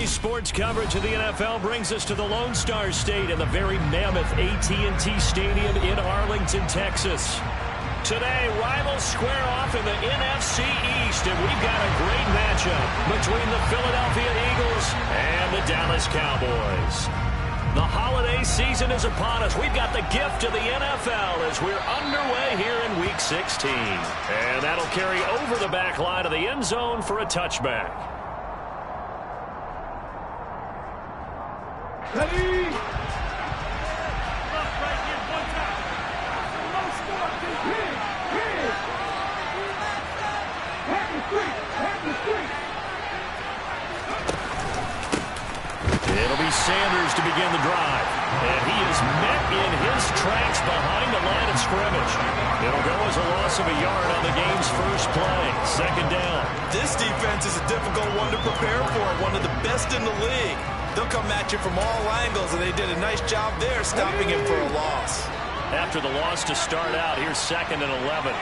Today's sports coverage of the NFL brings us to the Lone Star State and the very mammoth AT&T Stadium in Arlington, Texas. Today, rivals square off in the NFC East, and we've got a great matchup between the Philadelphia Eagles and the Dallas Cowboys. The holiday season is upon us. We've got the gift of the NFL as we're underway here in Week 16. And that'll carry over the back line of the end zone for a touchback. Ready? It'll be Sanders to begin the drive. And he is met in his tracks behind the line of scrimmage. It'll go as a loss of a yard on the game's first play. Second down. This defense is a difficult one to prepare for. One of the best in the league. They'll come at you from all angles, and they did a nice job there stopping him for a loss. After the loss to start out, here's 2nd and 11.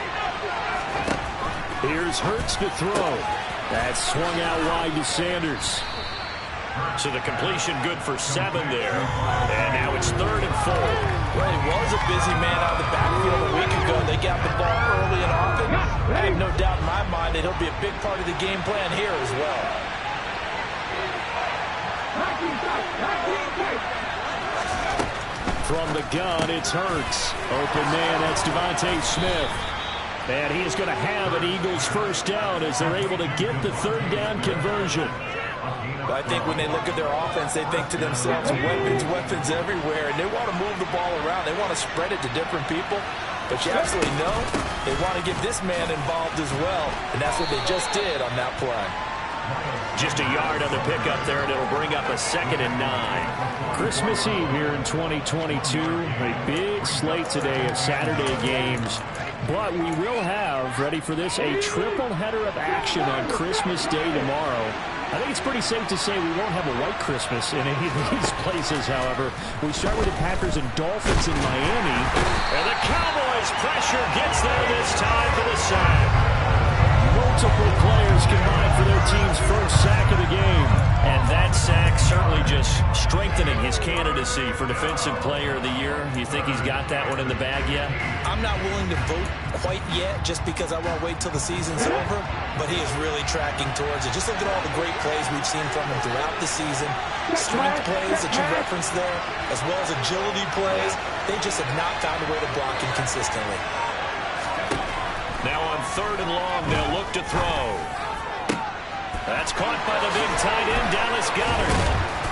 Here's Hurts to throw. That's swung out wide to Sanders. So the completion good for 7 there. And now it's 3rd and 4. Well, he was a busy man out of the backfield a week ago. They got the ball early and often. I have no doubt in my mind that he'll be a big part of the game plan here as well. From the gun, it's Hurts. Open man, that's Devontae Smith. And he is going to have an Eagles first down as they're able to get the 3rd down conversion. I think when they look at their offense, they think to themselves, weapons everywhere, and they want to move the ball around. They want to spread it to different people. But you absolutely know they want to get this man involved as well, and that's what they just did on that play. Just a yard on the pickup there, and it'll bring up a 2nd and 9. Christmas Eve here in 2022. A big slate today of Saturday games. But we will have, ready for this, a triple header of action on Christmas Day tomorrow. I think it's pretty safe to say we won't have a white Christmas in any of these places, however. We start with the Packers and Dolphins in Miami. And the Cowboys' pressure gets there this time for the sack. Multiple players combined for their team's first sack of the game. And that sack certainly just strengthening his candidacy for Defensive Player of the Year. You think he's got that one in the bag yet? I'm not willing to vote quite yet just because I want to wait till the season's over. But he is really tracking towards it. Just look at all the great plays we've seen from him throughout the season. Strength plays that you referenced there, as well as agility plays. They just have not found a way to block him consistently. Now on 3rd and long, they'll look to throw. That's caught by the big tight end, Dallas Goedert.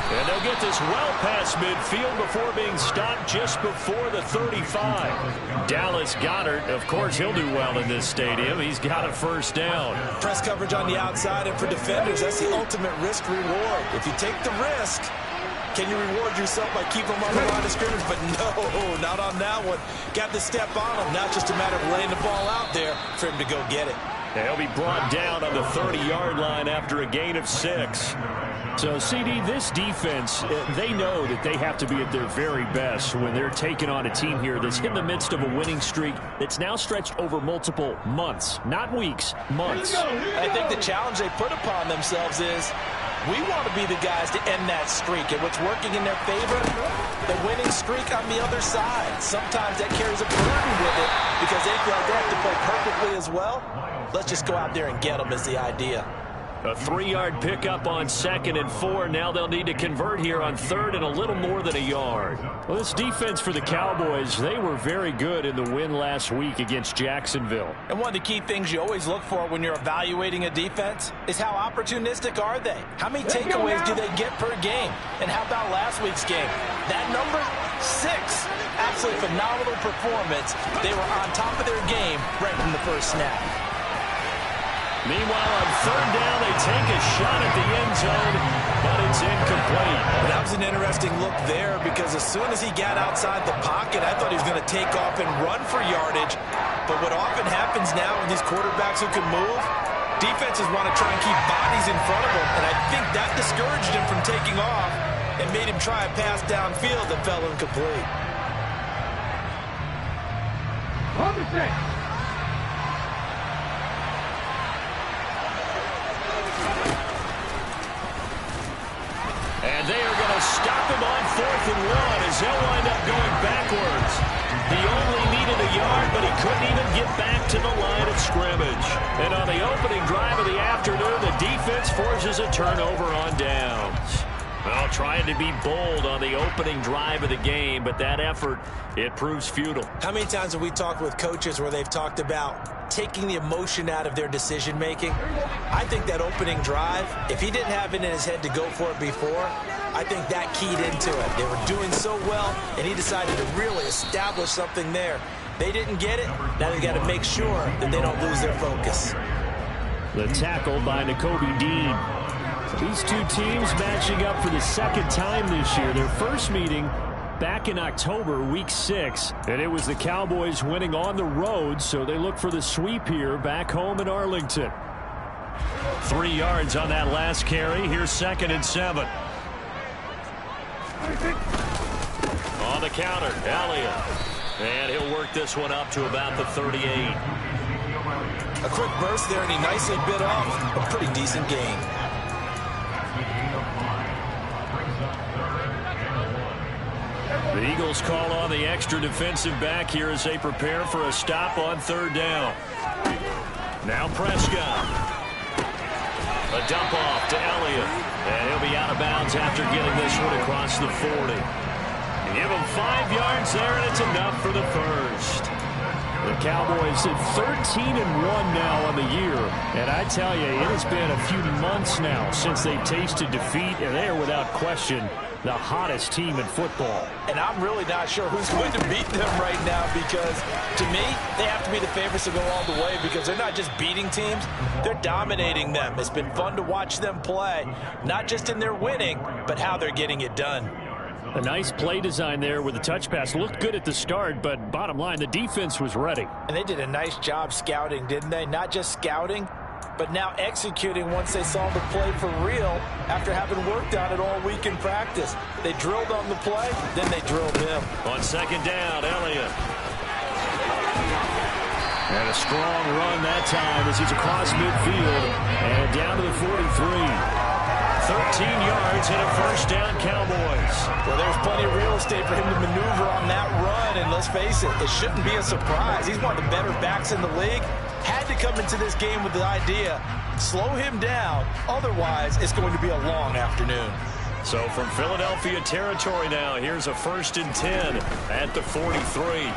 And they'll get this well past midfield before being stopped just before the 35. Dallas Goedert, of course, he'll do well in this stadium. He's got a first down. Press coverage on the outside, and for defenders, that's the ultimate risk-reward. If you take the risk, can you reward yourself by keeping him on the line of scrimmage? But no, not on that one. Got to step on him. Now it's just a matter of laying the ball out there for him to go get it. He'll be brought down on the 30-yard line after a gain of 6. So, CD, this defense, they know that they have to be at their very best when they're taking on a team here that's in the midst of a winning streak that's now stretched over multiple months, not weeks, months. I think the challenge they put upon themselves is we want to be the guys to end that streak, and what's working in their favor, the winning streak on the other side. Sometimes that carries a burden with it because they feel like they have to play perfectly as well. Let's just go out there and get them is the idea. A 3-yard pickup on 2nd and 4. Now they'll need to convert here on 3rd and a little more than a yard. Well, this defense for the Cowboys, they were very good in the win last week against Jacksonville. And one of the key things you always look for when you're evaluating a defense is how opportunistic are they? How many takeaways do they get per game? And how about last week's game? That number, 6. Absolutely phenomenal performance. They were on top of their game right from the first snap. Meanwhile, on 3rd down, they take a shot at the end zone, but it's incomplete. That was an interesting look there because as soon as he got outside the pocket, I thought he was going to take off and run for yardage. But what often happens now with these quarterbacks who can move, defenses want to try and keep bodies in front of them, and I think that discouraged him from taking off and made him try a pass downfield that fell incomplete. And they are going to stop him on 4th and 1 as he'll wind up going backwards. He only needed a yard, but he couldn't even get back to the line of scrimmage. And on the opening drive of the afternoon, the defense forces a turnover on downs. Well, trying to be bold on the opening drive of the game, but that effort, it proves futile. How many times have we talked with coaches where they've talked about taking the emotion out of their decision-making? I think that opening drive, if he didn't have it in his head to go for it before, I think that keyed into it. They were doing so well, and he decided to really establish something there. They didn't get it. Now they got to make sure that they don't lose their focus. The tackle by Nakobe Dean. These two teams matching up for the second time this year. Their first meeting back in October, week 6. And it was the Cowboys winning on the road, so they look for the sweep here back home in Arlington. 3 yards on that last carry. Here's 2nd and 7. On the counter, Elliott. And he'll work this one up to about the 38. A quick burst there, and he nicely bit off a pretty decent gain. The Eagles call on the extra defensive back here as they prepare for a stop on 3rd down. Now Prescott. A dump off to Elliott. And he'll be out of bounds after getting this one across the 40. Give him 5 yards there, and it's enough for the first. The Cowboys at 13-1 now on the year. And I tell you, it has been a few months now since they've tasted defeat, and they are without question the hottest team in football. And I'm really not sure who's going to beat them right now, because to me, they have to be the favorites to go all the way, because they're not just beating teams, they're dominating them. It's been fun to watch them play, not just in their winning, but how they're getting it done. A nice play design there with the touch pass. Looked good at the start, but bottom line, the defense was ready. And they did a nice job scouting, didn't they? Not just scouting, but now executing once they saw the play for real after having worked on it all week in practice. They drilled on the play, then they drilled him. On 2nd down, Elliott. And a strong run that time as he's across midfield and down to the 43. 13 yards and a first down, Cowboys. Well, there's plenty of real estate for him to maneuver on that run, and let's face it, it shouldn't be a surprise. He's one of the better backs in the league. Had to come into this game with the idea, slow him down, otherwise it's going to be a long afternoon. So from Philadelphia territory now, here's a 1st and 10 at the 43.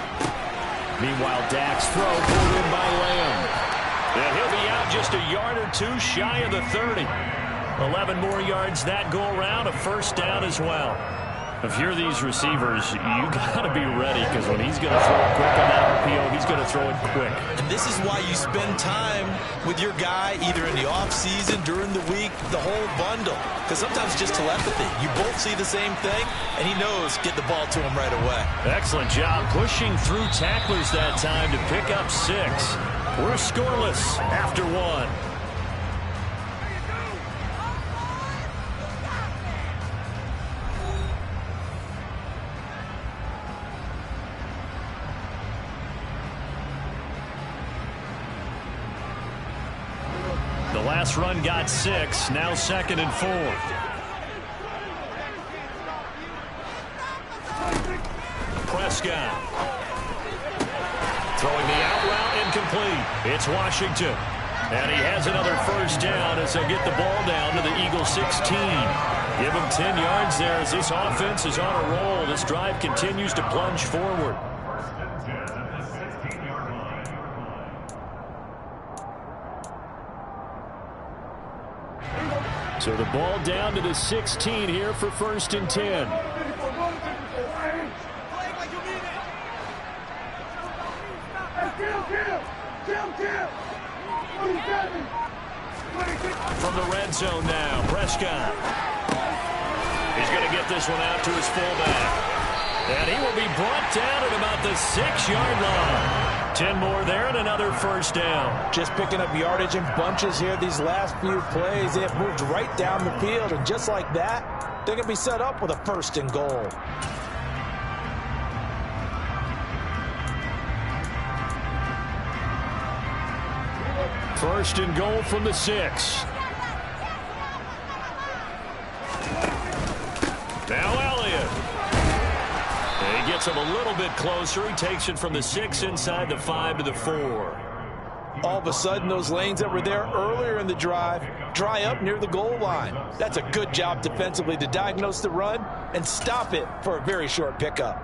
Meanwhile, Dak's throw pulled in by Lamb. And he'll be out just a yard or 2 shy of the 30. 11 more yards that go around, a first down as well. If you're these receivers, you got to be ready, because when he's going to throw it quick on that RPO, he's going to throw it quick. And this is why you spend time with your guy either in the offseason, during the week, the whole bundle. Because sometimes it's just telepathy. You both see the same thing, and he knows get the ball to him right away. Excellent job pushing through tacklers that time to pick up 6. We're scoreless after 1. The last run got 6, now 2nd and 4. Prescott. Throwing the out route incomplete. It's Washington. And he has another first down as they get the ball down to the Eagles 16. Give him 10 yards there as this offense is on a roll. This drive continues to plunge forward. So the ball down to the 16 here for 1st and 10. From the red zone now, Prescott. He's going to get this one out to his fullback. And he will be brought down at about the 6-yard line. 10 more there and another first down. Just picking up yardage in bunches here these last few plays. They have moved right down the field, and just like that, they're going to be set up with a 1st and goal. First and goal from the 6. gets him a little bit closer. He takes it from the 6 inside the 5 to the 4. All of a sudden, those lanes that were there earlier in the drive dry up near the goal line. That's a good job defensively to diagnose the run and stop it for a very short pickup.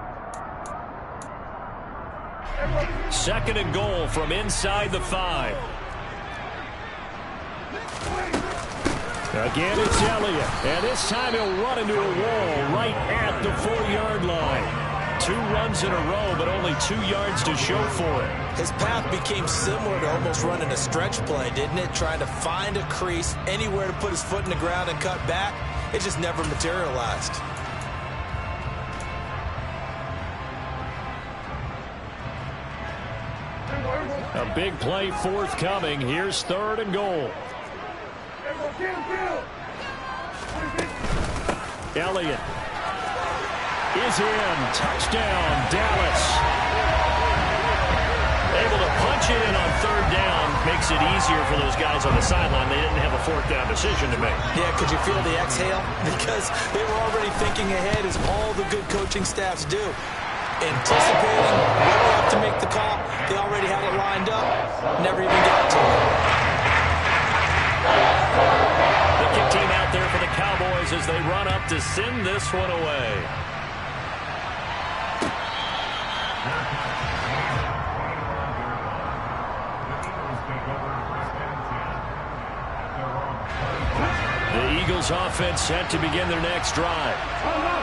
2nd and goal from inside the 5. Again, it's Elliott. And this time he'll run into a wall right at the 4-yard line. 2 runs in a row, but only 2 yards to show for it. His path became similar to almost running a stretch play, didn't it? Trying to find a crease, anywhere to put his foot in the ground and cut back. It just never materialized. A big play forthcoming. Here's 3rd and goal. Elliott is in. Touchdown, Dallas. Able to punch it in on 3rd down. Makes it easier for those guys on the sideline. They didn't have a 4th down decision to make. Yeah, could you feel the exhale? Because they were already thinking ahead, as all the good coaching staffs do. Anticipating when they have to make the call. They already had it lined up. Never even got to it. The kick team out there for the Cowboys as they run up to send this one away. The Eagles offense set to begin their next drive.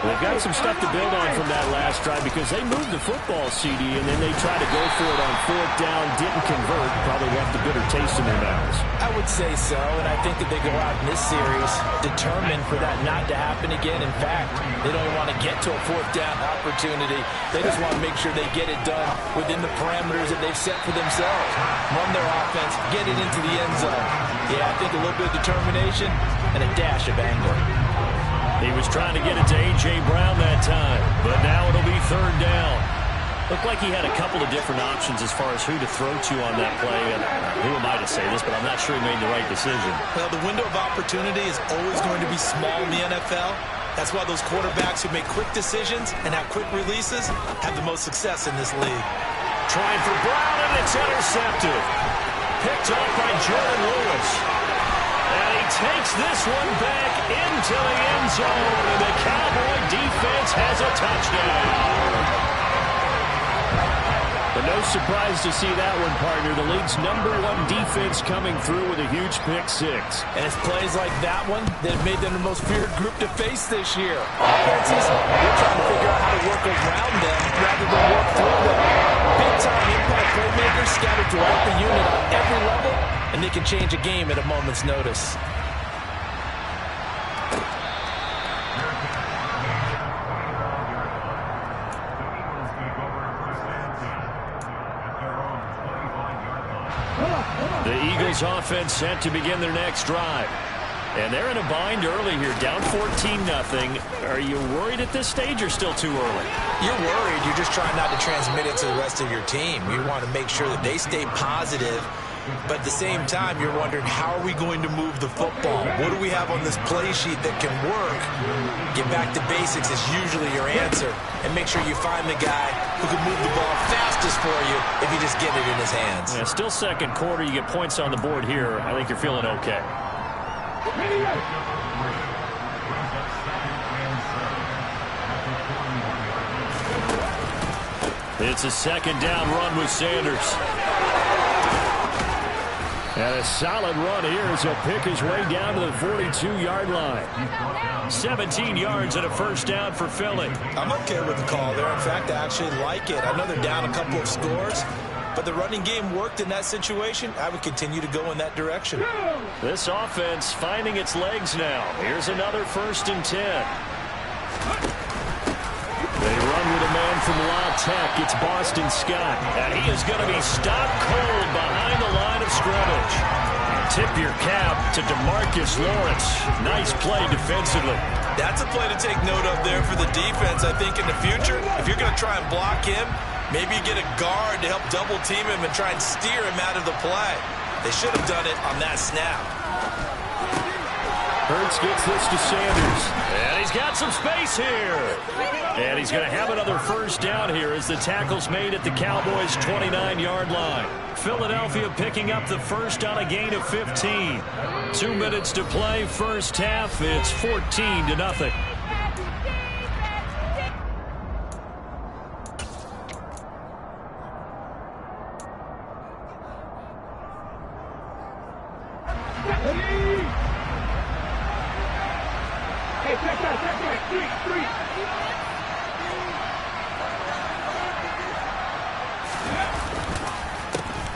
They've got some stuff to build on from that last drive because they moved the football, CD, and then they tried to go for it on 4th down, didn't convert, probably left a bitter taste in their mouths. I would say so, and I think that they go out in this series determined for that not to happen again. In fact, they don't even want to get to a 4th down opportunity. They just want to make sure they get it done within the parameters that they've set for themselves. Run their offense, get it into the end zone. Yeah, I think a little bit of determination and a dash of anger. He was trying to get it to A.J. Brown that time, but now it'll be 3rd down. Looked like he had a couple of different options as far as who to throw to on that play. And who am I to say this, but I'm not sure he made the right decision. Well, the window of opportunity is always going to be small in the NFL. That's why those quarterbacks who make quick decisions and have quick releases have the most success in this league. Trying for Brown, and it's intercepted. Picked up by Jordan Lewis. And he takes this one back into the end zone. And the Cowboy defense has a touchdown. But no surprise to see that one, partner. The league's #1 defense coming through with a huge pick-6. And it's plays like that one that made them the most feared group to face this year. Offenses, they're trying to figure out how to work around them rather than work through them. Big-time impact playmakers scattered throughout the unit on every level, and they can change a game at a moment's notice. The Eagles offense set to begin their next drive. And they're in a bind early here, down 14-0. Are you worried at this stage or still too early? You're worried. You're just trying not to transmit it to the rest of your team. You want to make sure that they stay positive. But at the same time, you're wondering, how are we going to move the football? What do we have on this play sheet that can work? Get back to basics is usually your answer. And make sure you find the guy who can move the ball fastest for you if you just get it in his hands. Yeah, still 2nd quarter. You get points on the board here. I think you're feeling okay. It's a 2nd down run with Sanders. And a solid run here as he'll pick his way down to the 42-yard line. 17 yards and a 1st down for Philly. I'm okay with the call there. In fact, I actually like it. I know they're down a couple of scores, but the running game worked in that situation. I would continue to go in that direction. This offense finding its legs now. Here's another 1st and 10. They run with a man from La Tech. It's Boston Scott. And he is going to be stopped cold behind the line of scrimmage. Tip your cap to DeMarcus Lawrence. Nice play defensively. That's a play to take note of there for the defense. I think in the future, if you're going to try and block him, maybe you get a guard to help double team him and try and steer him out of the play. They should have done it on that snap. Hurts gets this to Sanders. And he's got some space here. And he's going to have another first down here as the tackle's made at the Cowboys' 29-yard line. Philadelphia picking up the first on a gain of 15. 2 minutes to play, first half. It's 14-0.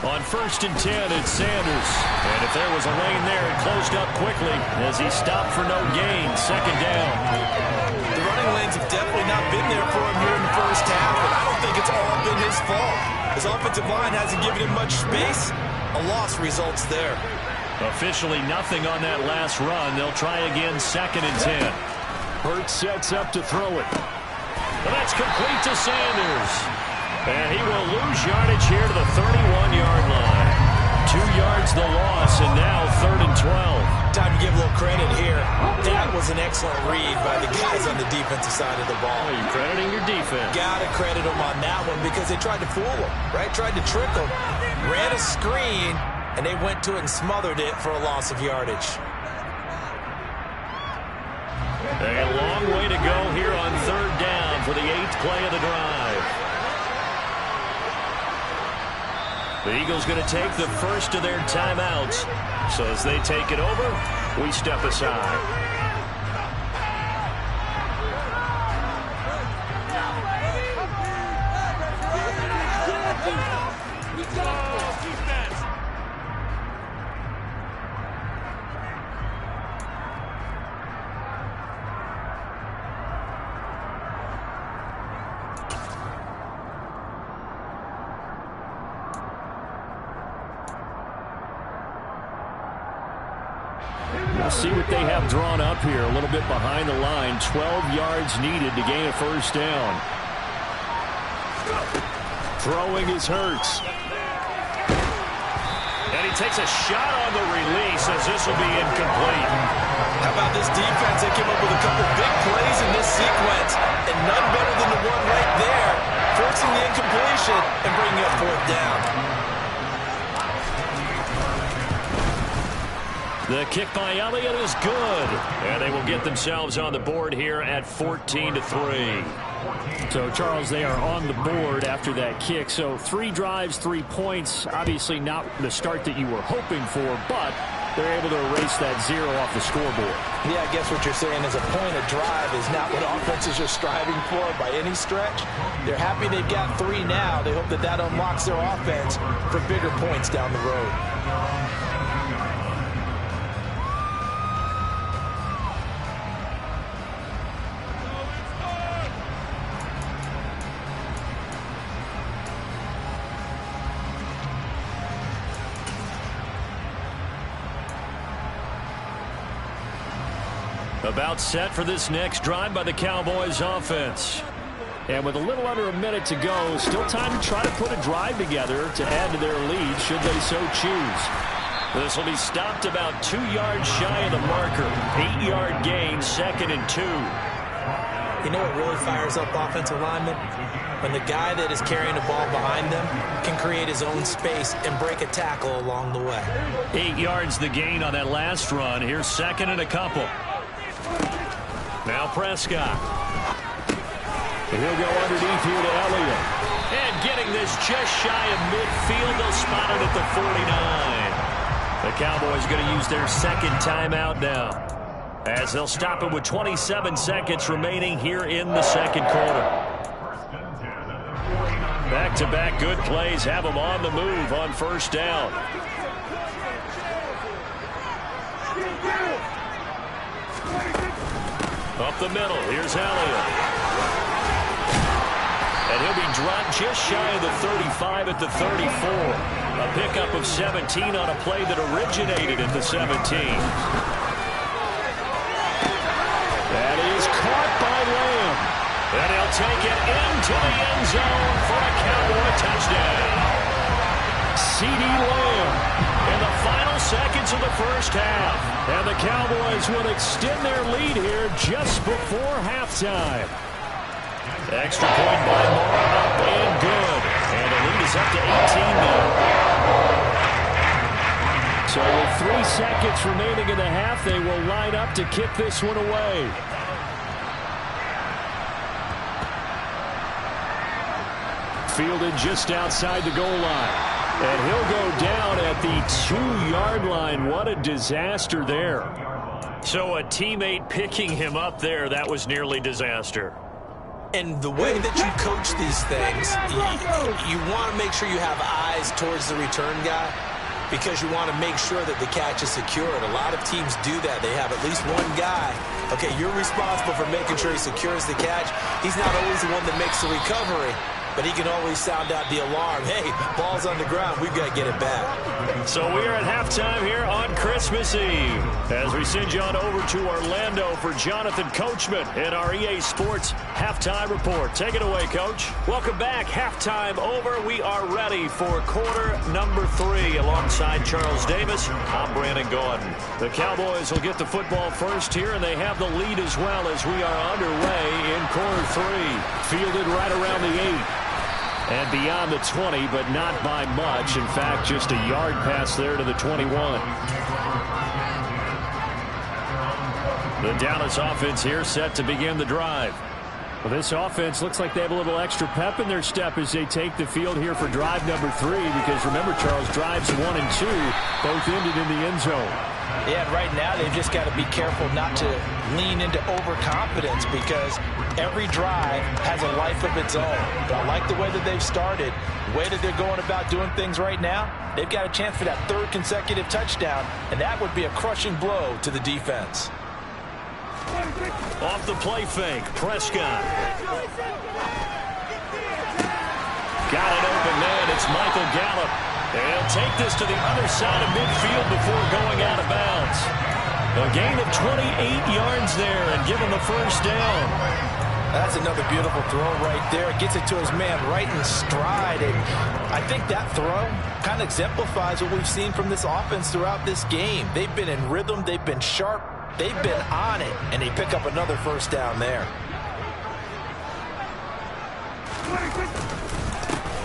On 1st and 10, it's Sanders. And if there was a lane there, it closed up quickly as he stopped for no gain. Second down. The running lanes have definitely not been there for him here in the first half, but I don't think it's all been his fault. His offensive line hasn't given him much space. A loss results there. Officially nothing on that last run. They'll try again, 2nd and 10. Hurts sets up to throw it. And that's complete to Sanders. And he will lose yardage here to the 31-yard line. 2 yards the loss, and now 3rd and 12. Time to give a little credit here. That was an excellent read by the guys on the defensive side of the ball. Oh, you're crediting your defense. Got to credit them on that one because they tried to fool him, right? Tried to trick him. Ran a screen, and they went to it and smothered it for a loss of yardage. A long way to go here on 3rd down for the 8th play of the drive. The Eagles going to take the first of their timeouts. So as they take it over, we step aside. We'll see what they have drawn up here. A little bit behind the line. 12 yards needed to gain a first down. Throwing is Hurts. And he takes a shot on the release as this will be incomplete. How about this defense? They came up with a couple big plays in this sequence, and none better than the one right there, forcing the incompletion and bringing up 4th down. The kick by Elliott is good. And they will get themselves on the board here at 14-3. So, Charles, they are on the board after that kick. So 3 drives, 3 points. Obviously not the start that you were hoping for, but they're able to erase that 0 off the scoreboard. Yeah, I guess what you're saying is a point of drive is not what offenses are striving for by any stretch. They're happy they've got 3 now. They hope that that unlocks their offense for bigger points down the road. About set for this next drive by the Cowboys offense. And with a little under a minute to go, still time to try to put a drive together to add to their lead should they so choose. This will be stopped about 2 yards shy of the marker. 8-yard gain, 2nd and 2. You know what really fires up offensive linemen? When the guy that is carrying the ball behind them can create his own space and break a tackle along the way. 8 yards the gain on that last run. Here's 2nd and a couple. Now Prescott. And he'll go underneath here to Elliott. And getting this just shy of midfield. They'll spot it at the 49. The Cowboys going to use their 2nd timeout now, as they'll stop it with 27 seconds remaining here in the 2nd quarter. Back-to-back good plays have them on the move on 1st down. Up the middle, here's Elliott. And he'll be dropped just shy of the 35 at the 34. A pickup of 17 on a play that originated at the 17. That is caught by Lamb. And he'll take it into the end zone for a Cowboy touchdown. CeeDee Lamb in the final seconds of the first half. And the Cowboys will extend their lead here just before halftime. Extra point by Moore, up and good. And the lead is up to 18 now. So with 3 seconds remaining in the half, they will line up to kick this one away. Fielded just outside the goal line. And he'll go down at the 2-yard line. What a disaster there. So a teammate picking him up there, that was nearly disaster. And the way that you coach these things, you want to make sure you have eyes towards the return guy, because you want to make sure that the catch is secured. A lot of teams do that. They have at least one guy. Okay, you're responsible for making sure he secures the catch. He's not always the one that makes the recovery, but he can always sound out the alarm. Hey, ball's on the ground. We've got to get it back. So we are at halftime here on Christmas Eve as we send you on over to Orlando for Jonathan Coachman in our EA Sports Halftime Report. Take it away, Coach. Welcome back. Halftime over. We are ready for quarter number 3. Alongside Charles Davis, I'm Brandon Gordon. The Cowboys will get the football first here, and they have the lead as well as we are underway in quarter 3. Fielded right around the 8. And beyond the 20, but not by much. In fact, just a yard pass there to the 21. The Dallas offense here set to begin the drive. Well, this offense looks like they have a little extra pep in their step as they take the field here for drive number 3. Because remember, Charles, drives 1 and 2 both ended in the end zone. Yeah, and right now they've just got to be careful not to lean into overconfidence, because every drive has a life of its own. But I like the way that they've started, the way that they're going about doing things right now. They've got a chance for that 3rd consecutive touchdown, and that would be a crushing blow to the defense. Off the play fake, Prescott. Got an open man. It's Michael Gallup. They'll take this to the other side of midfield before going out of bounds. A gain of 28 yards there and give him the first down. That's another beautiful throw right there. Gets it to his man right in stride. And I think that throw kind of exemplifies what we've seen from this offense throughout this game. They've been in rhythm. They've been sharp. They've been on it. And they pick up another first down there.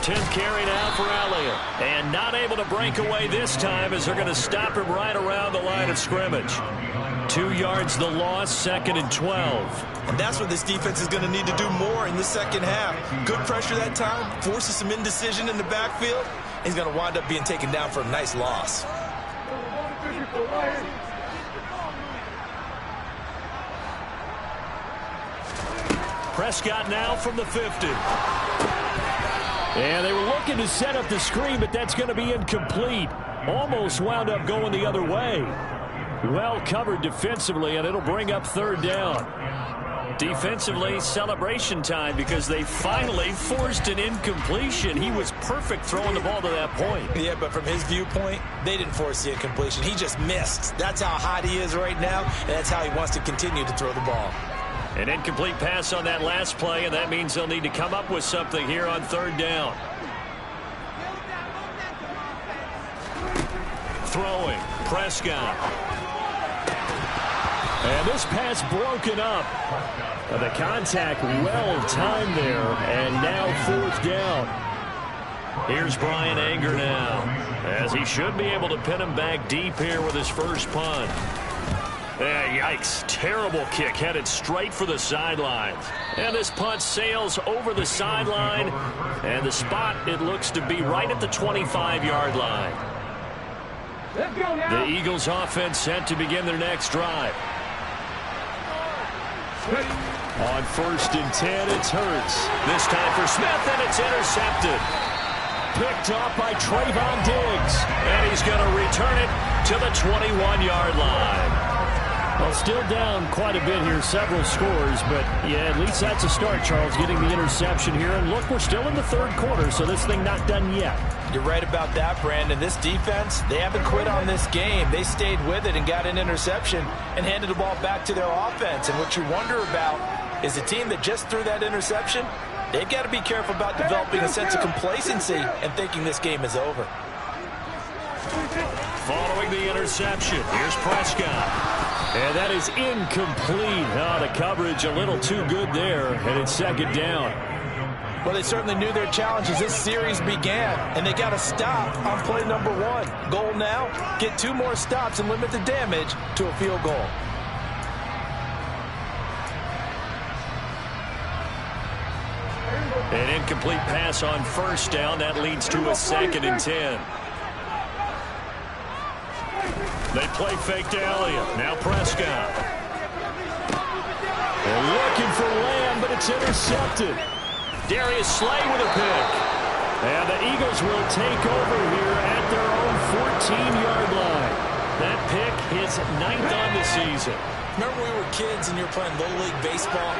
10th carry now for Elliott. And not able to break away this time as they're going to stop him right around the line of scrimmage. 2 yards the loss, 2nd and 12. And that's what this defense is going to need to do more in the second half. Good pressure that time, forces some indecision in the backfield. He's going to wind up being taken down for a nice loss. Prescott now from the 50. And they were looking to set up the screen, but that's going to be incomplete. Almost wound up going the other way. Well covered defensively, and it'll bring up 3rd down. Defensively, celebration time, because they finally forced an incompletion. He was perfect throwing the ball to that point. Yeah, but from his viewpoint, they didn't force the incompletion. He just missed. That's how hot he is right now, and that's how he wants to continue to throw the ball. An incomplete pass on that last play, and that means they'll need to come up with something here on 3rd down. Throwing, Prescott. And this pass broken up. The contact well timed there, and now 4th down. Here's Brian Anger now, as he should be able to pin him back deep here with his first punt. Yikes, terrible kick headed straight for the sidelines. And this punt sails over the sideline, and the spot, it looks to be right at the 25-yard line. The Eagles offense set to begin their next drive. On 1st and 10, it's Hurts. This time for Smith, and it's intercepted. Picked off by Trayvon Diggs, and he's going to return it to the 21-yard line. Well, still down quite a bit here, several scores, but yeah, at least that's a start, Charles, getting the interception here. And look, we're still in the 3rd quarter, so this thing not done yet. You're right about that, Brandon. This defense, they haven't quit on this game. They stayed with it and got an interception and handed the ball back to their offense. And what you wonder about is a team that just threw that interception, they've got to be careful about developing a sense of complacency and thinking this game is over. the interception. Here's Prescott. And that is incomplete. Oh, the coverage a little too good there, and it's second down. Well, they certainly knew their challenge as this series began, and they got to stop on play number 1. Goal now, get 2 more stops and limit the damage to a field goal. An incomplete pass on first down. That leads to a 2nd and 10. They play fake to Elliott. Now Prescott. They're looking for Lamb, but it's intercepted. Darius Slay with a pick. And the Eagles will take over here at their own 14-yard line. That pick his 9th on the season. Remember when we were kids and you were playing Little League Baseball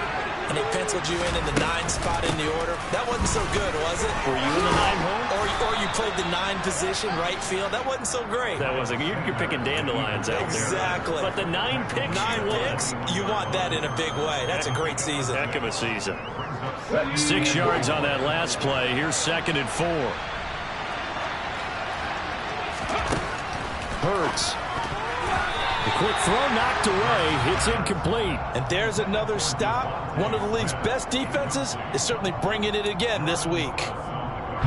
and they penciled you in the 9 spot in the order? That wasn't so good, was it? Were you in the 9 hole? Or you played the 9 position, right field? That wasn't so great. That wasn't. You're picking dandelions out there. Exactly. But the 9 picks 9 picks, you want that in a big way. That's a great season. Heck of a season. 6 yards on that last play. Here's 2nd and 4. Hurts. The quick throw knocked away. It's incomplete. And there's another stop. One of the league's best defenses is certainly bringing it again this week.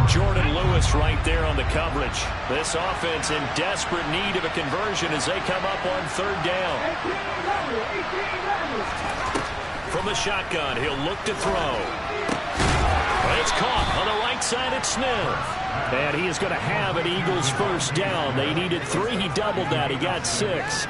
Jordan Lewis right there on the coverage. This offense in desperate need of a conversion as they come up on 3rd down. From the shotgun, he'll look to throw. It's caught on the right side at Smith. And he is going to have an Eagles first down. They needed 3. He doubled that. He got 6.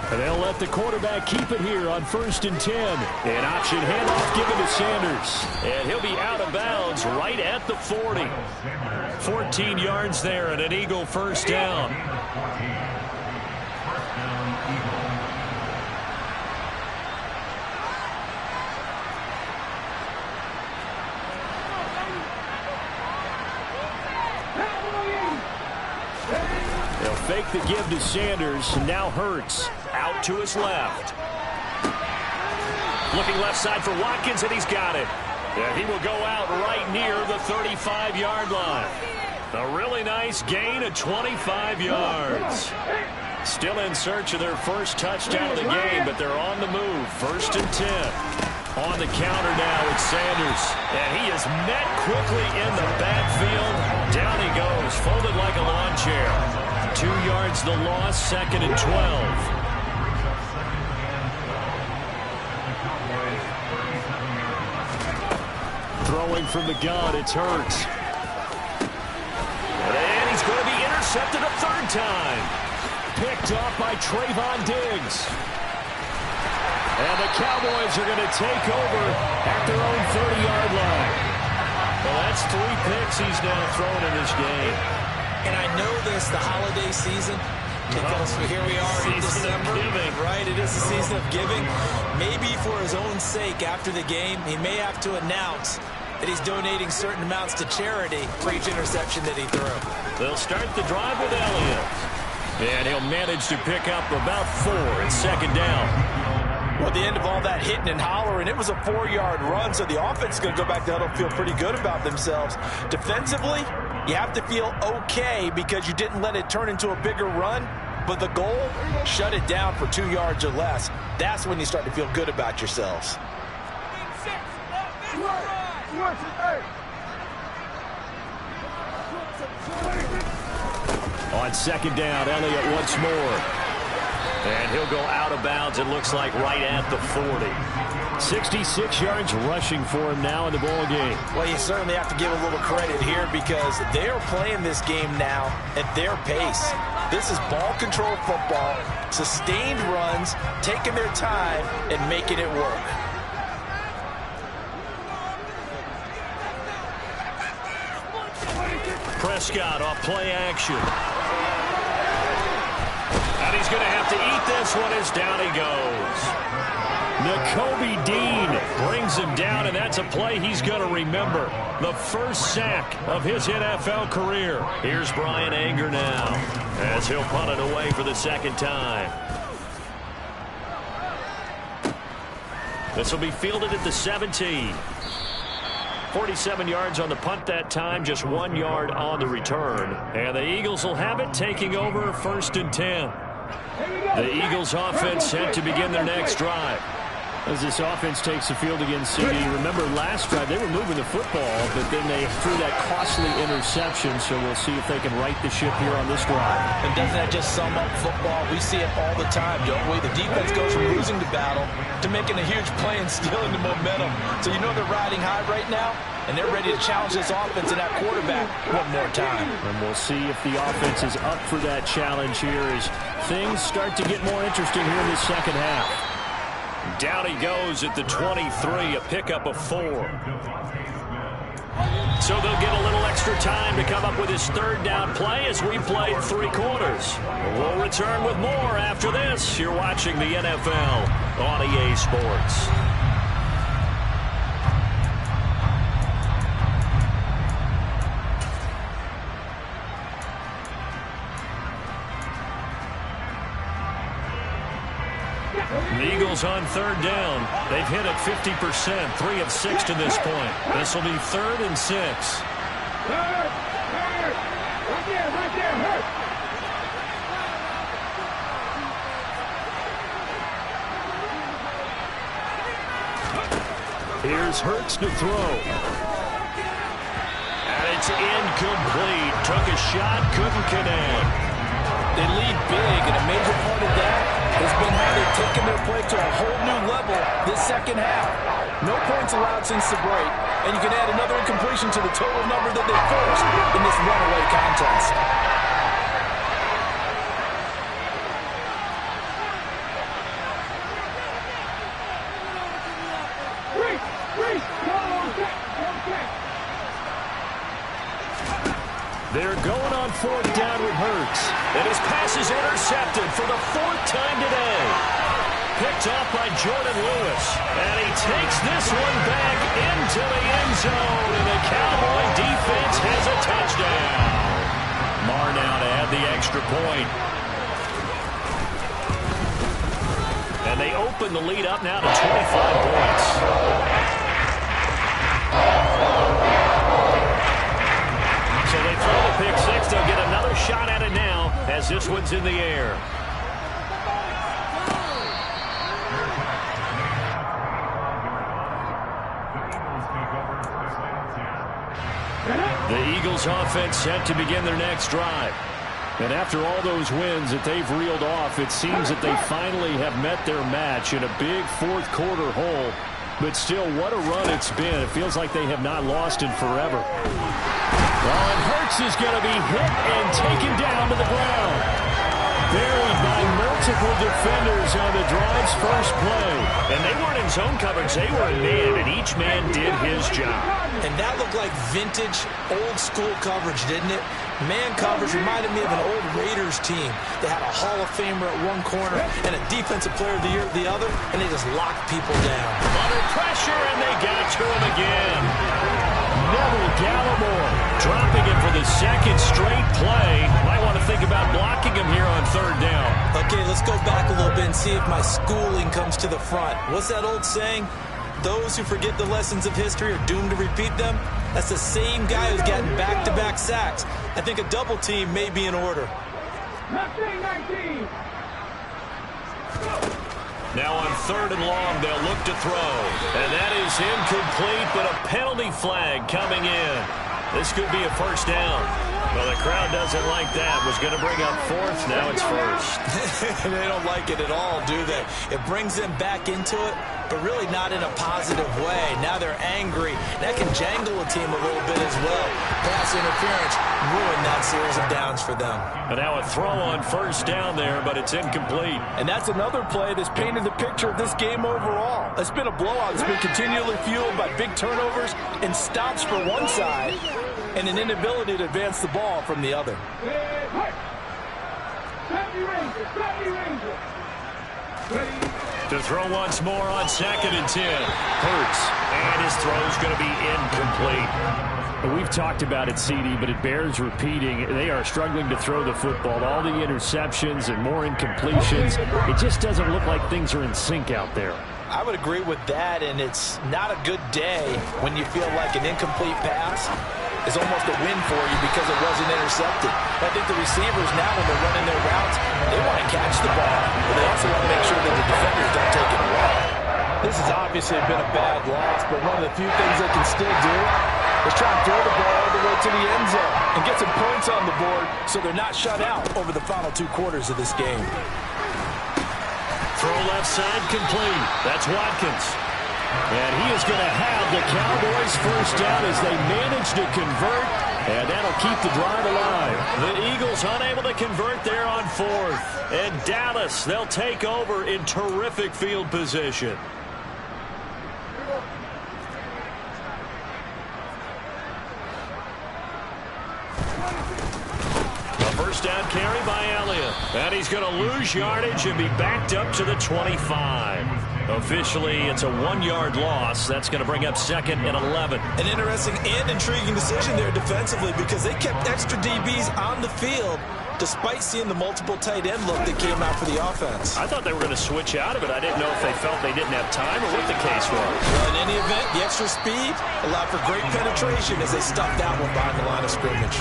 And they'll let the quarterback keep it here on 1st and 10. An option handoff given to Sanders. And he'll be out of bounds right at the 40. 14 yards there and an Eagle first down. They'll fake the give to Sanders. Now Hurts out to his left. Looking left side for Watkins, and he's got it. And he will go out right near the 35-yard line. A really nice gain of 25 yards. Still in search of their first touchdown of the game, but they're on the move. 1st and 10. On the counter now, it's Sanders. And he is met quickly in the backfield. Down he goes, folded like a lawn chair. 2 yards the loss, 2nd and 12. Throwing from the gun, it's Hurts. And he's going to be intercepted a 3rd time. Picked off by Trayvon Diggs. And the Cowboys are going to take over at their own 30-yard line. Well, that's 3 picks he's now thrown in this game. And I know this, the holiday season, because here we are in December, right? It is the season of giving. Maybe for his own sake after the game, he may have to announce that he's donating certain amounts to charity for each interception that he threw. They'll start the drive with Elliott. And he'll manage to pick up about 4 at 2nd down. Well, at the end of all that hitting and hollering, it was a 4-yard run, so the offense is going to go back to huddle, feel pretty good about themselves. Defensively, you have to feel okay because you didn't let it turn into a bigger run, but the goal, shut it down for 2 yards or less. That's when you start to feel good about yourselves. On 2nd down, Elliott once more. And he'll go out of bounds, it looks like, right at the 40. 66 yards rushing for him now in the ball game. Well, you certainly have to give a little credit here because they are playing this game now at their pace. This is ball control football, sustained runs, taking their time and making it work. Prescott off play action. And he's going to have to eat this one as down he goes. Nakobe Dean brings him down, and that's a play he's going to remember. The first sack of his NFL career. Here's Brian Anger now as he'll punt it away for the 2nd time. This will be fielded at the 17. 47 yards on the punt that time, just 1 yard on the return. And the Eagles will have it, taking over 1st and 10. The Eagles offense set to begin their next drive. As this offense takes the field against CD, remember last drive they were moving the football, but then they threw that costly interception, so we'll see if they can right the ship here on this drive. And doesn't that just sum up football? We see it all the time, don't we? The defense goes from losing the battle to making a huge play and stealing the momentum. So you know they're riding high right now, and they're ready to challenge this offense and that quarterback one more time. And we'll see if the offense is up for that challenge here as things start to get more interesting here in the second half. Down he goes at the 23, a pickup of 4. So they'll get a little extra time to come up with his 3rd down play as we played 3 quarters. We'll return with more after this. You're watching the NFL on EA Sports. The Eagles on 3rd down. They've hit it 50%, 3 of 6 to this point. This will be 3rd and 6. Here's Hurts to throw. And it's incomplete. Took a shot, couldn't connect. They lead big, and a major part of that has been how they've taken their play to a whole new level this second half. No points allowed since the break, and you can add another incompletion to the total number that they forced in this runaway contest. They're going on 4th down with Hurts. And his pass is intercepted for the 4th time today. Picked off by Jordan Lewis. And he takes this one back into the end zone. And the Cowboy defense has a touchdown. Marr now to add the extra point. And they open the lead up now to 25 points. So they throw the pick 6. They'll get another shot at it now as this one's in the air. The Eagles offense set to begin their next drive. And after all those wins that they've reeled off, it seems that they finally have met their match in a big 4th quarter hole. But still, what a run it's been. It feels like they have not lost in forever. Well, and Hurts is going to be hit and taken down to the ground. Buried by multiple defenders on the drive's first play. And they weren't in zone coverage. They were in man, and each man did his job. And that looked like vintage, old-school coverage, didn't it? Man coverage reminded me of an old Raiders team. They had a Hall of Famer at one corner and a Defensive Player of the Year at the other, and they just locked people down. Under pressure, and they got to him again. Neville Gallimore dropping him for the 2nd straight play. Might want to think about blocking him here on 3rd down. Okay, let's go back a little bit and see if my schooling comes to the front. What's that old saying? Those who forget the lessons of history are doomed to repeat them. That's the same guy who's getting back-to-back sacks. I think a double team may be in order. Now on 3rd and long, they'll look to throw. And that is incomplete, but a penalty flag coming in. This could be a 1st down. Well, the crowd doesn't like that. Was going to bring up 4th. Now it's 1st. They don't like it at all, do they? It brings them back into it, but really not in a positive way. Now they're angry. That can jangle a team a little bit as well. Pass interference ruined that series of downs for them. And now a throw on 1st down there, but it's incomplete. And that's another play that's painted the picture of this game overall. It's been a blowout. It's been continually fueled by big turnovers and stops for one side and an inability to advance the ball from the other. To throw once more on 2nd and 10. Hurts, and his throw's going to be incomplete. We've talked about it, CD, but it bears repeating. They are struggling to throw the football. All the interceptions and more incompletions. It just doesn't look like things are in sync out there. I would agree with that, and it's not a good day when you feel like an incomplete pass is almost a win for you because it wasn't intercepted. I think the receivers now, when they're running their routes, they want to catch the ball, but they also want to make sure that the defenders don't take it away. This has obviously been a bad loss, but one of the few things they can still do is try and throw the ball all the way to the end zone and get some points on the board so they're not shut out over the final 2 quarters of this game. Throw left side complete. That's Watkins. And he is going to have the Cowboys first down as they manage to convert, and that'll keep the drive alive. The Eagles unable to convert there on 4th. And Dallas, they'll take over in terrific field position. First down carry by Elliott. And he's going to lose yardage and be backed up to the 25. Officially, it's a 1-yard loss. That's going to bring up 2nd and 11. An interesting and intriguing decision there defensively because they kept extra DBs on the field despite seeing the multiple tight end look that came out for the offense. I thought they were going to switch out of it. I didn't know if they felt they didn't have time or what the case was. Well, in any event, the extra speed allowed for great penetration as they stuffed that one behind the line of scrimmage.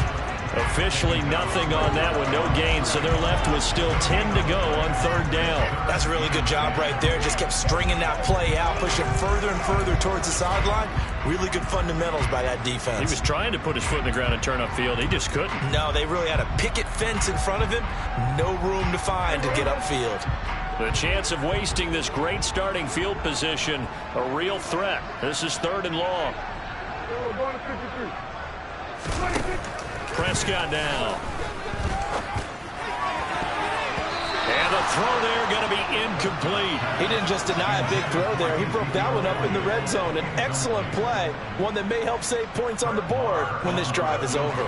Officially nothing on that one, no gain, so they're left with still 10 to go on 3rd down. That's a really good job right there. Just kept stringing that play out, pushing further and further towards the sideline. Really good fundamentals by that defense. He was trying to put his foot in the ground and turn upfield. He just couldn't. No, they really had a picket fence in front of him. No room to find to get upfield. The chance of wasting this great starting field position, a real threat. This is 3rd and long. Prescott now. And the throw there going to be incomplete. He didn't just deny a big throw there. He broke that one up in the red zone. An excellent play, one that may help save points on the board when this drive is over.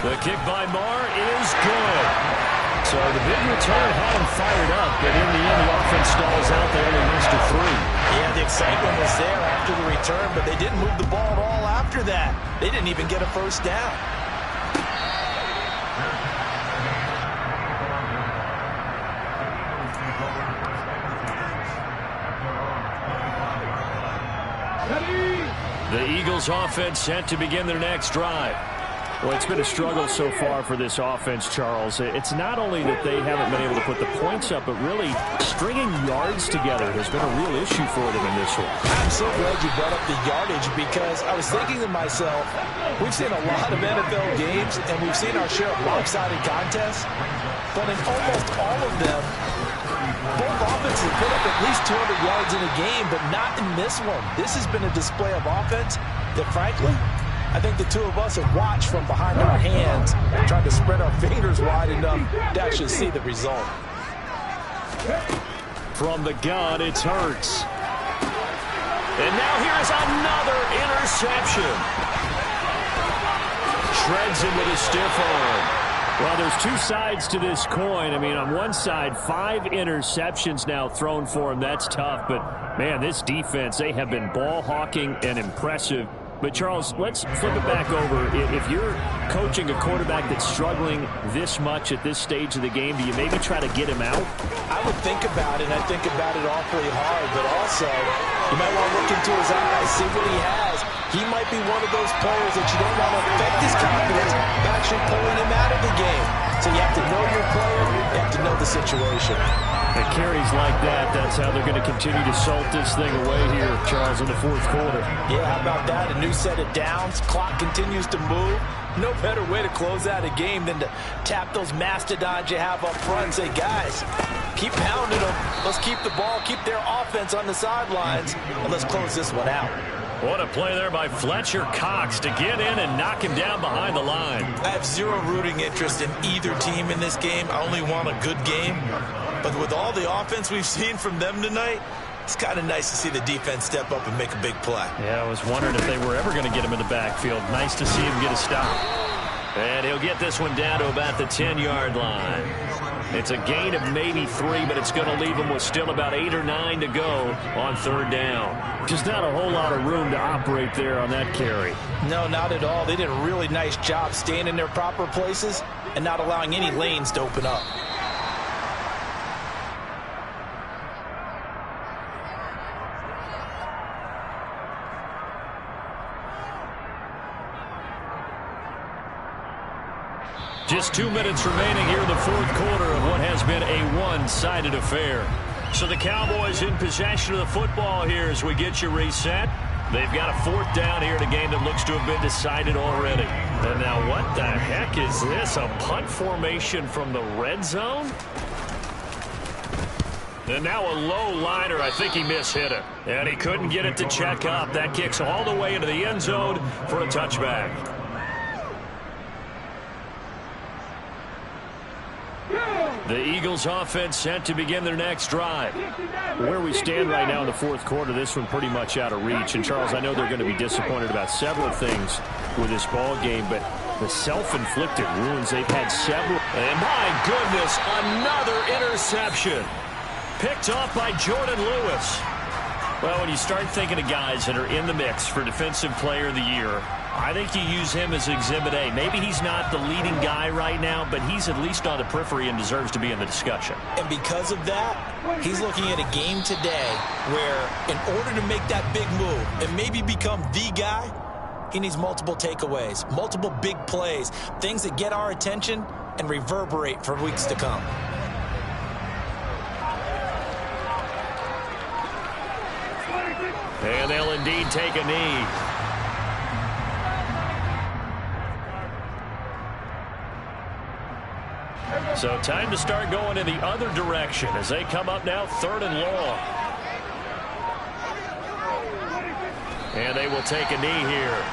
The kick by Marr is good. So the big return had him fired up, but in the end the offense stalls out. They only missed a 3. Yeah, the excitement was there after the return, but they didn't move the ball at all after that. They didn't even get a first down. The Eagles offense set to begin their next drive. Well, it's been a struggle so far for this offense, Charles. It's not only that they haven't been able to put the points up, but really stringing yards together has been a real issue for them in this one. I'm so glad you brought up the yardage because I was thinking to myself, we've seen a lot of NFL games and we've seen our share of lopsided contests, but in almost all of them, both offenses put up at least 200 yards in a game, but not in this one. This has been a display of offense that, frankly, I think the two of us have watched from behind our hands, trying to spread our fingers wide enough to actually see the result. From the gun, it's Hurts. And now here's another interception. Shreds him with a stiff arm. Well, there's 2 sides to this coin. I mean, on one side, 5 interceptions now thrown for him. That's tough. But, man, this defense, they have been ball hawking and impressive. But, Charles, let's flip it back over. If you're coaching a quarterback that's struggling this much at this stage of the game, do you maybe try to get him out? I would think about it, and I think about it awfully hard. But also, you might want to look into his eyes, see what he has. He might be one of those players that you don't want to affect his confidence by actually pulling him out of the game. So you have to know your player. You have to know the situation. And carries like that, that's how they're going to continue to salt this thing away here, Charles, in the 4th quarter. Yeah, how about that? A new set of downs. Clock continues to move. No better way to close out a game than to tap those mastodons you have up front and say, guys, keep pounding them. Let's keep the ball, keep their offense on the sidelines, and let's close this one out. What a play there by Fletcher Cox to get in and knock him down behind the line. I have zero rooting interest in either team in this game. I only want a good game. But with all the offense we've seen from them tonight, it's kind of nice to see the defense step up and make a big play. Yeah, I was wondering if they were ever going to get him in the backfield. Nice to see him get a stop. And he'll get this one down to about the 10-yard line. It's a gain of maybe 3, but it's going to leave them with still about 8 or 9 to go on 3rd down. Just not a whole lot of room to operate there on that carry. No, not at all. They did a really nice job staying in their proper places and not allowing any lanes to open up. Just 2 minutes remaining here in the fourth quarter of what has been a one-sided affair. So the Cowboys in possession of the football here as we get you reset. They've got a fourth down here in a game that looks to have been decided already. And now what the heck is this? A punt formation from the red zone? And now a low liner. I think he mishit it. And he couldn't get it to check up. That kicks all the way into the end zone for a touchback. The Eagles offense set to begin their next drive. Where we stand right now in the fourth quarter, this one pretty much out of reach. And, Charles, I know they're going to be disappointed about several things with this ball game, but the self-inflicted wounds, they've had several. And, my goodness, another interception. Picked off by Jordan Lewis. Well, when you start thinking of guys that are in the mix for Defensive Player of the Year, I think you use him as Exhibit A. Maybe he's not the leading guy right now, but he's at least on the periphery and deserves to be in the discussion. And because of that, he's looking at a game today where in order to make that big move and maybe become the guy, he needs multiple takeaways, multiple big plays, things that get our attention and reverberate for weeks to come. And they'll indeed take a knee. So time to start going in the other direction as they come up now 3rd and long. And they will take a knee here.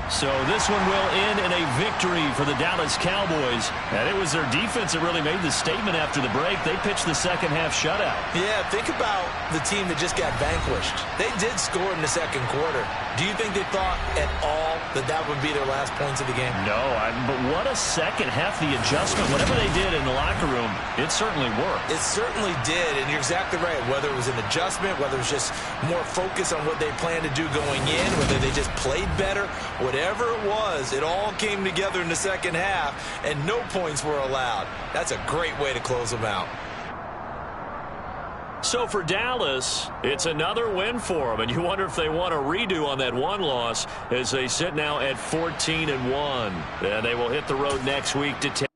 So this one will end in a victory for the Dallas Cowboys. And it was their defense that really made the statement after the break. They pitched the second half shutout. Yeah, think about the team that just got vanquished. They did score in the second quarter. Do you think they thought at all that that would be their last points of the game? No, but what a second half. The adjustment, whatever they did in the locker room, it certainly worked. It certainly did, and you're exactly right. Whether it was an adjustment, whether it was just more focus on what they planned to do going in, whether they just played better, whatever it was, it all came together in the second half, and no points were allowed. That's a great way to close them out. So for Dallas, it's another win for them, and you wonder if they want a redo on that one loss as they sit now at 14-1. And they will hit the road next week to take